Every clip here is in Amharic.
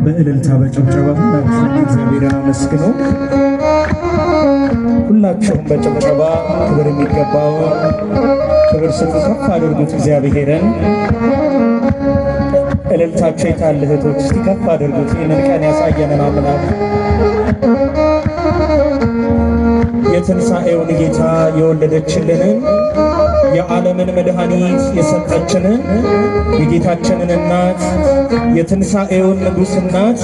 በእልልታ በጭብጨባ ሁላችሁም እግዚአብሔርን አመስግኑ። ሁላችሁም በጭብጨባ ክብር የሚገባው ክብር ስጡ፣ ከፍ አድርጉት እግዚአብሔርን። እልልታችሁ የታለ እህቶች? እስቲ ከፍ አድርጉት። ይህንን ቀን ያሳየንን አምላክ የትንሣኤውን ጌታ የወለደችልንን የዓለምን መድኃኒት የሰጠችንን የጌታችንን እናት የትንሣኤውን ንጉሥ እናት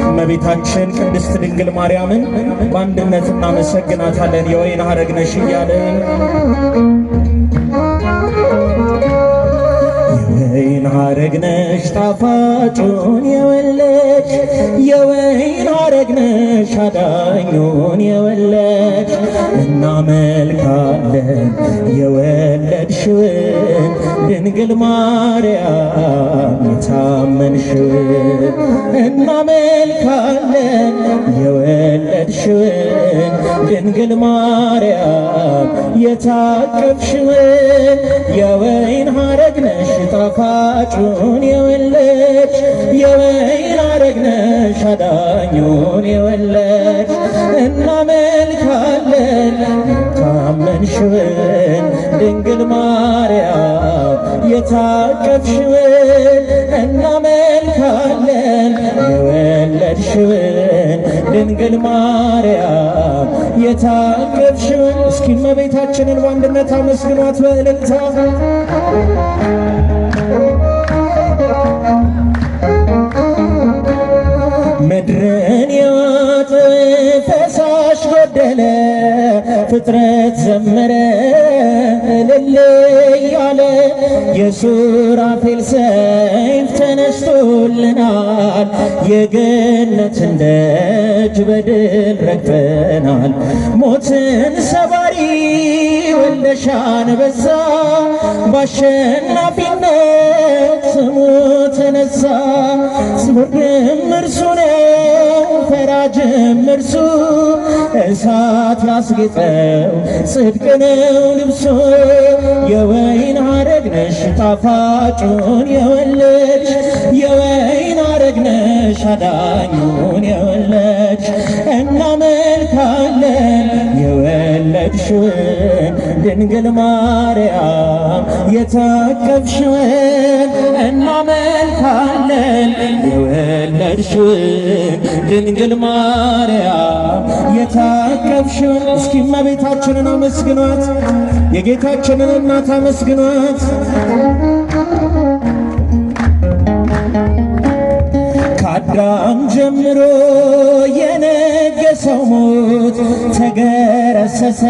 እመቤታችን ቅድስት ድንግል ማርያምን በአንድነት እናመሰግናታለን። የወይን ሐረግ ነሽ እያለን የወይን ሐረግ ነሽ ጣፋጩን የወለድሽ የወይን ሐረግ ነሽ አዳኙን የወለድሽ እናመልካለን የወለድሽውን ድንግል ማርያም የታመንሽውን እናመልካለን የወለድሽውን ድንግል ማርያም የታቀፍሽውን የወይን ሐረግ ነሽ ጣፋጩን የወለድሽ የወይን ሐረግ ነሽ አዳኙን የወለድሽ እናመልካለን የታመንሽውን ድንግል ማርያም የታቀፍሽውን እናመልካለን የወለድሽውን ድንግል ማርያም የታቀፍሽውን። እስኪ እመቤታችንን በአንድነት አመስግኗት በእልልታ። ምድርን የዋጠ ፈሳሽ ጎደለ ፍጥረት ዘመረ እልል እያለ የሱራፌል ሰይፍ ተነስቶልናል የገነትን ደጅ በድል ረግጠናል። ሞትን ሰባሪ ወልደሻን በዛ በአሸናፊነት ስሙ ተነሳ። ፍርድም እርሱ ነው ፈራጅም እርሱ እሳት ያስጌጠው ጽድቅ ነው ልብሱ። የወይን ሐረግ ነሽ ጣፋጩን የወለድሽ የወይን ሐረግ ነሽ አዳኙን የወለድሽ እናመልካለን የወለድሽውን ድንግል ማርያም የታቀፍሽውን እናመልካለን የወለድሽውን ድንግል ማርያም የታቀፍሽውን። እስኪ እመቤታችንን አመስግኗት፣ የጌታችንን እናት አመስግኗት። ከአዳም ጀምሮ የነገሰው ሞት ተገረሰሰ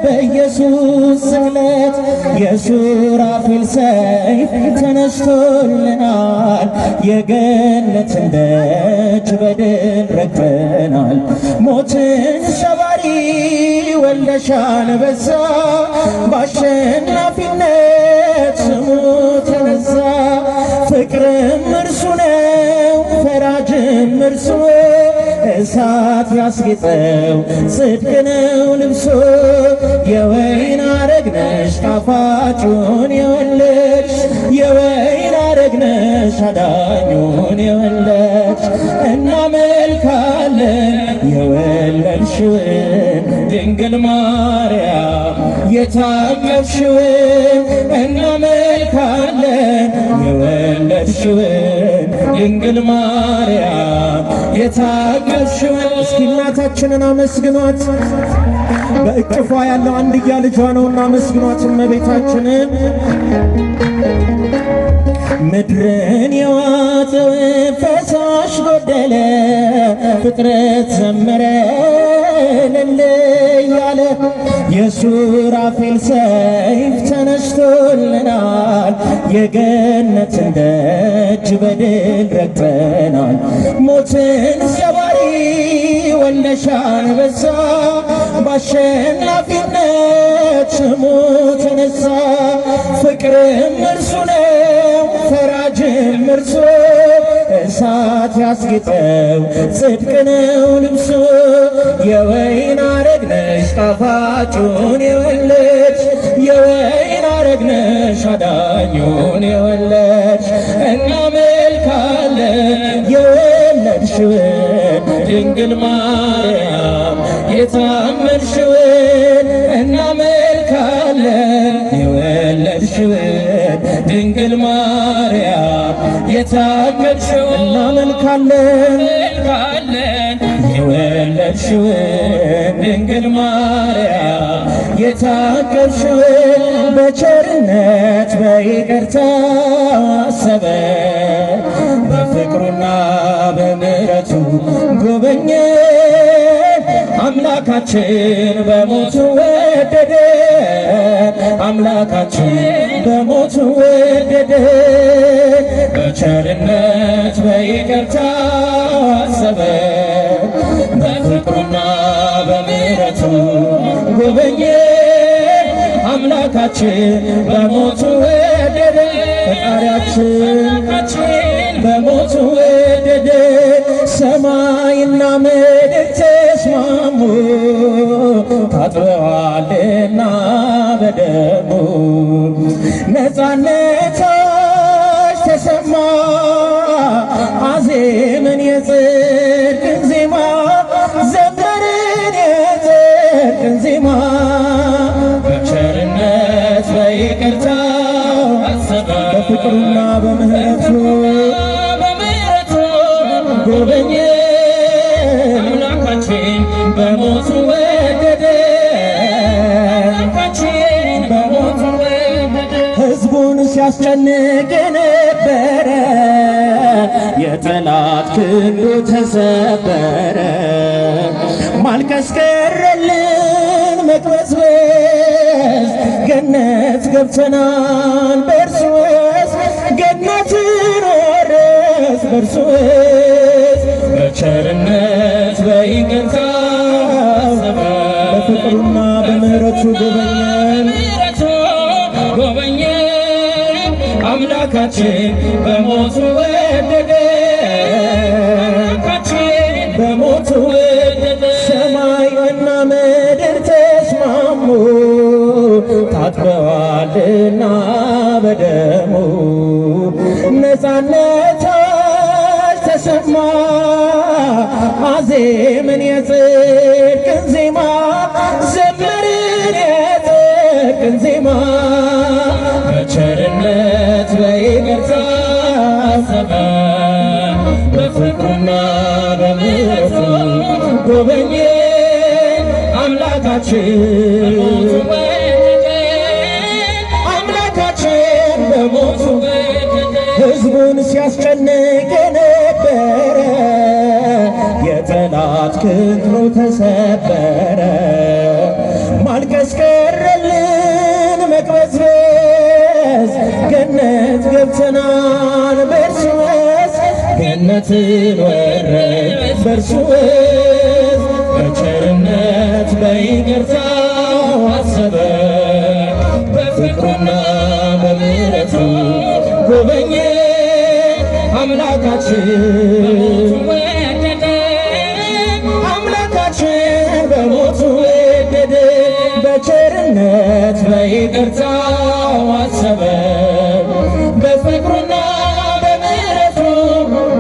በኢየሱስ ስቅለት። የሱራፌል ሰይፍ ተነስቶልናል የገነትን ደጅ በድል ረግጠናል። ሞትን ሰባሪ ወልደሻን በዛ በአሸናፊነት ስሙ ተነሳ። ፍቅርም እርሱ ነው ፈራጅም እርሱ እሳት ያስጌጠው ጽድቅ ነው ልብሱ። የወይን ሐረግ ነሽ ጣፋጩን የወለድሽ የወይን ሐረግ ነሽ አዳኙን የወለድሽ እናመልካለን የወለድሽውን ድንግል ማርያም የታቀፍሽውን እናመልካለን የወለድሽውን ድንግል ማርያም የታቀፍሽውን። እስኪ እናታችንን አመስግኗት። በእቅፏ ያለው አንድያ ልጇ ነውና አመስግኗት እመቤታችንን። ምድርን የዋጠው ፈሳሽ ጎደለ ፍጥረት ዘመረ እልል እያለ የሱራፌል ሰይፍ ተነስቶልናል የገነትን ደጅ በድል ረግጠናል። ሞትን ሰባሪ ወልደሻን በዛ በአሸናፊነት ስሙ ተነሳ። ፍቅርም እርሱ ነው ፈራጅም እርሱ እሳት ያስጌጠው ጽድቅ ነው ልብሱ። የወይን ሐረግ ነሽ ጣፋጩን የወለድሽ የወይን ሐረግ ነሽ አዳኙን የወለድሽ እናመልካለን ድንግል ማርያም የታመንሽውን እናመልካለን የወለድሽውን ድንግል ማርያም የታቀብሽውን እናመልካለን የወለድሽውን ድንግል ማርያም የታቀብሽውን በቸርነት በይቅርታ አሰበን በፍቅሩና በምሕረቱ ጎበኘን አምላካችን በሞቱ ወደደን አምላካችን በሞቱ ወደደን በቸርነት በይቅርታ አሰበን በፍቅሩና በምሕረቱ ጎበኘን አምላካችን በሞቱ ወደደን ፈጣሪያችን በሞቱ ወደደን ሰማይና ምድር ተስማሙ ታጥበዋልና በደሙ ነፃነታች ተሰማ አዜምን የጽድቅን ዜማ ዘመርን የጽድቅን ዜማ በቸርነት በይቅርታ በፍቅሩና በምሕረቱ ጎበኘን አምላካችን በሞቱ ወደደን በሞቱ ወደደን ሕዝቡን ሲያስጨንቅ የነበረ የጠላት ክንዱ ተሰበረ ማልቀስ ቀረልን መቅበዝበዝ ገነት ገብተናል በእርሱ ውስጥ ገነትን ወረስ በእርሱ ውስጥ በቸርነት በይቅርታ በፍቅሩና በምሕረቱ ጎበኘን አምላካችን በሞቱ ወደደን በሞቱ ወደደን ሰማይና ምድር ተስማሙ ታጥበዋልና በደሙ ነፃነታች ተሰማ አዜምን የጽድቅን ዜማ ዘመርን የጽድቅን ዜማ በቸርነት በይቅርታ አሰበን በፍቅሩና በምሕረቱ ጎበኘን አምላካችን በሞቱ ሕዝቡን ሲያስጨንቅ የነበረ የጠላት ክንዱ ተሰበረ ማልቀስ ቀረልን መቅበዝበዝ ገነት ገብተናል በእርሱ ውስጥ ገነትን ወረስ በእርሱ ውስጥ በቸርነት በይቅርታው አሰበን በፍቅሩና በምሕረቱ ጎበኘን አምላካችን በሞቱ ወደደን በቸርነት በይቅርታው አሰበን በፍቅሩና በምሕረቱ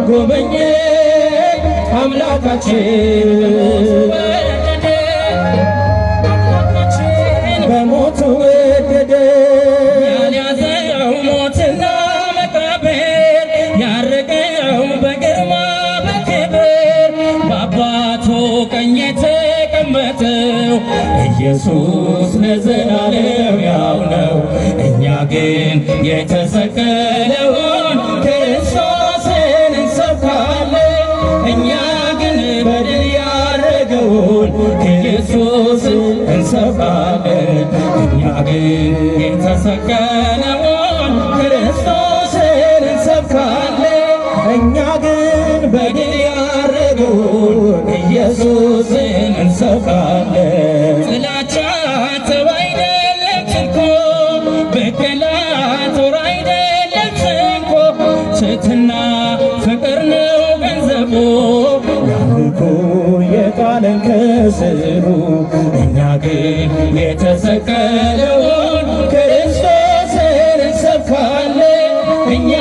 ጎበኘን አምላካችን በሞቱ ወደደን ያልያዘው ሞትና መቃብር ያረገው በግርማ በክብር በአባቱ ቀኝ የተቀመጠው ኢየሱስ ለዘላለም ያው ነው። እኛ ግን የተሰቀለውን ክርስቶስን እንሰብካለን። እኛ ግን በድል ያረገውን ኢየሱስን እንሰብካለን። እኛ ግን የተሰቀለውን ክርስቶስን እንሰብካለን። እኛ ግን በድል ያረገውን ኢየሱስን እንሰብካለን። ጥላቻ ተው አይደለም ጭንቆ በቀላ ጦር አይደለም ጭንቆ ትሕትና ፍቅር ነው ገንዘቡ ያምልኮ የቃልን ከስሩ እኛ ግን የተሰቀለውን ክርስቶስን እንሰብካለን። እኛ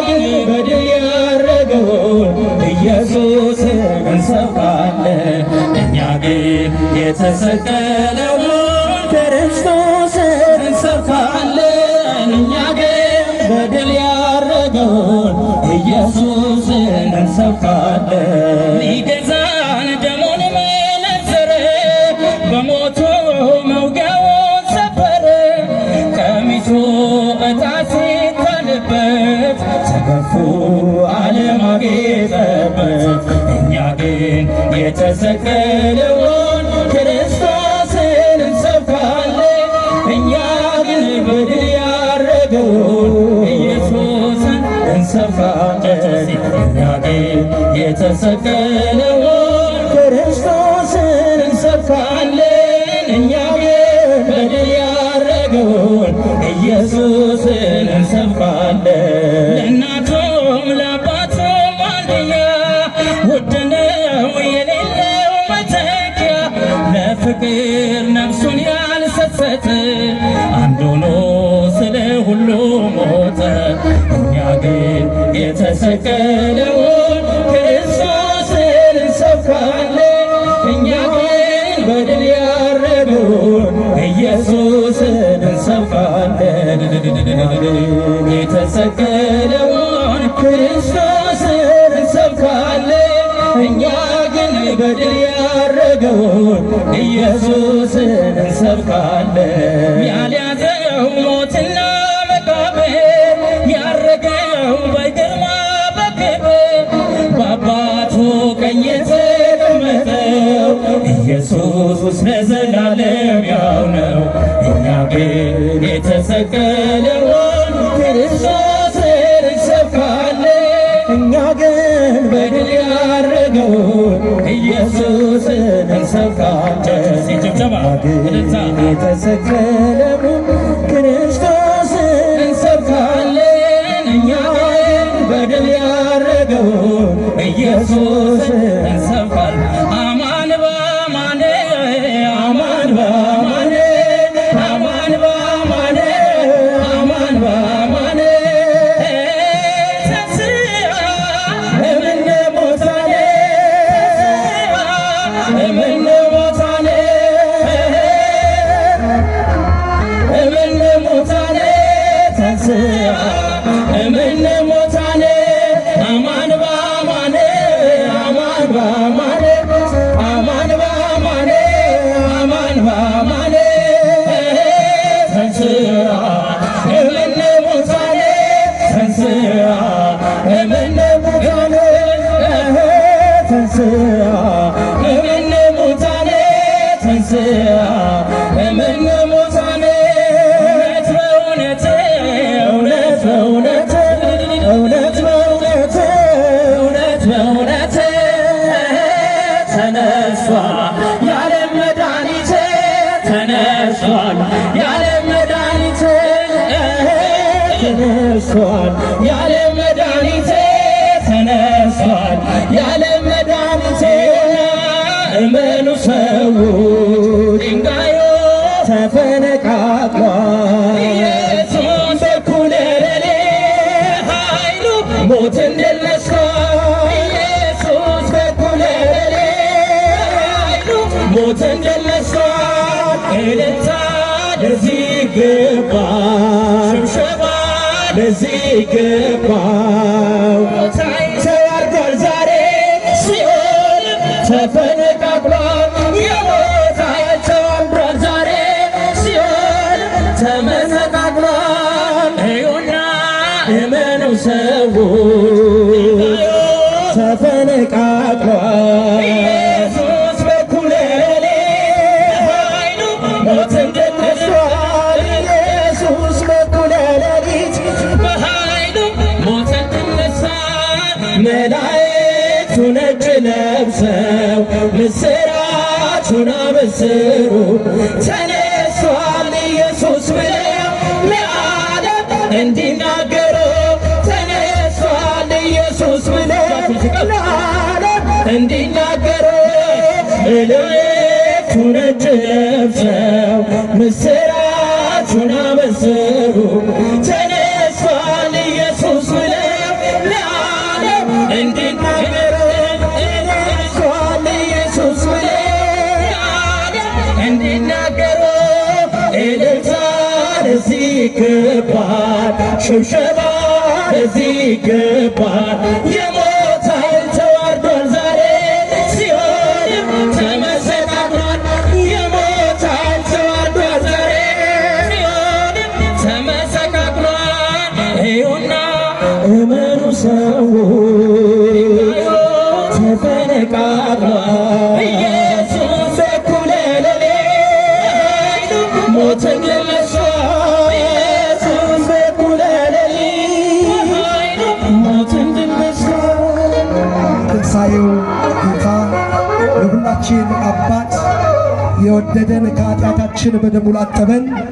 ግን በድል ያረገውን ኢየሱስን እንሰብካለን። እኛ ግን የተሰቀለውን ክርስቶስን እንሰብካለን። እኛ ግን በድል ያረገውን ኢየሱስን እንሰብካለን። ሊገዛን ደሙን መነዘረ፣ በሞቱ መውጊያውን ሰበረ። ቀሚሱ ዕጣ ሲጣልበት ተገፎ ዓለም አጌጠበት። እኛ ግን የተሰቀለውን ክርስቶስን እንሰብካለን። እኛ ግን በድል ያረገውን ኢየሱስን እንሰብካለን። እኛ ግን የተሰቀለውን ክርስቶስን እንሰብካለን። እኛ ግን በድል ያረገውን ኢየሱስን እንሰብካለን። ለእናቱም ለአባቱም አንድያ ውድ ነው የሌለው መተኪያ፣ ለፍቅር ነፍሱን ያልሰሰተ አንድ ሆኖ ስለ ሁሉ ሞተ። እኛ ግን የተሰቀለውን ክርስቶስን እንሰብካለን። እኛ ግን በድል ያረገውን ኢየሱስን እንሰብካለን። የተሰቀለውን ክርስቶስን እንሰብካለን። እኛ ግን በድል ያረገውን ኢየሱስን እንሰብካለን። ያልያዘው ሞትና መቃብር፣ ያረገው በግርማ በክብር፣ በአባቱ ቀኝ የተቀመጠው ኢየሱስ ለዘላለም ያው ነው። እኛ ግን የተሰቀለውን ክርስቶስን እንሰብካለን። እኛ ግን በድል ያረገውን ኢየሱስን እንሰብካለን። የተሰቀለውን ክርስቶስን እንሰብካለን። እኛ ግን በድል ያረገውን ኢየሱስን እንሰብካለን። አማን በአማን አማን በአማን አማን በአማን አማን በአማን ተንሥአ እምነ ሙታነ እምነ ሙታነ እምነ ሙታነ ተንሥአ እምነ ሙታነ አማን በአማን አማን በአማን አማን በአማን አማን በአማን ተንሥአ እምነ ሙታነ ተንሥአ እምነ ሙታነ ተንሥአ እምነ ሙታነ ተንሥአ እምነ ሙታነ እውነት በእውነት እውነት በእውነት እውነት በእውነት ተነስቷል የዓለም መድኃኒት ተነስቷል የዓለም መድኃኒት ተነስቷል የዓለም መድኃኒት ተነስቷል የዓለም መድኃኒት እመኑ ሰዎች ድንጋዩ ተፈነቃቅሏል ኢየሱስ በኩለ ሌሊት ኃይሉ ሞትን ድል ነስቷል ኢየሱስ በኩለ ሌሊት ኃይሉ ሞትን ድል ነስቷል እልልታ ለዚህ ይገባል ሽብሸባ ለዚህ ይገባል ተዋርዷል ዛሬ ሲኦል ተፈነቃቅሏል የሞት ኃይል ተዋርዷል ዛሬ ሲኦል ተመሰቃቅሏል እዩና እመኑ ሰዎች ተፈነቃቅሏል ኢየሱስ በኩለ ሌሊት ኃይሉ ሞትን ድል ነስቷል ኢየሱስ በኩለ ሌሊት በኃይሉ ሞትን ድል ነስቷል መላእክቱ ነጭ ለብሰው ምስራቹን አበሰሩ ተነስቷል ኢየሱስ ብለው ለዓለም እንዲናገሩ ተነስቷል ኢየሱስ ብለው ለዓለም እንዲናገሩ መላእክቱ ነጭ ለብሰው ምስራቹን አበሰሩ ተነስቷል ኢየሱስ ብለው ለዓለም እንዲናገሩ ተነስቷል ይገባል፣ ሽብሸባ ለዚህ ይገባል። የሞት ኃይል ተዋርዷል ዛሬ ሲኦልም ተመሰቃቅሏል። የሞት ኃይል ተዋርዷል ዛሬ ሲኦልም ተመሰቃቅሏል። እዩና እመኑ ሰዎች ተፈነቃቅሏል። ኢየሱስ እኩለ ሌሊት ሞትን ድል ነሥቷል። ኢየሱስ እኩለ ሌሊት ሞትን ድል ነሥቷል። ትንሣኤው ጌታ የሁላችን አባት የወደደን ከኃጢአታችን በደሙ ላጠበን